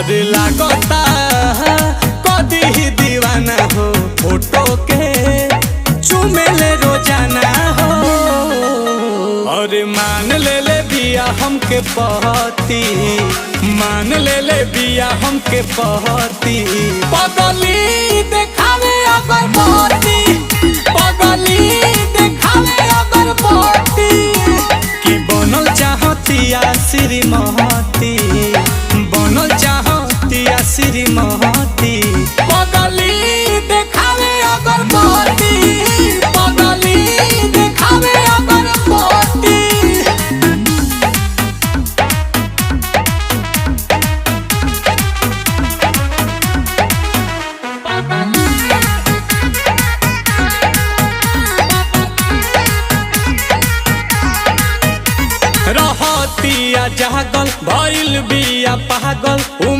अरे लागता कदी ही दीवाना हो, फोटो के चुमेले रोजाना हो। अरे मान ले बिया हमके पहती, मान ले बिया हमके पहती। पगली देखावे अगर पहती, पगली देखावे अगर पहती। कि बनल चाहतिया श्रीमती, बनल चाहतिया श्रीमती।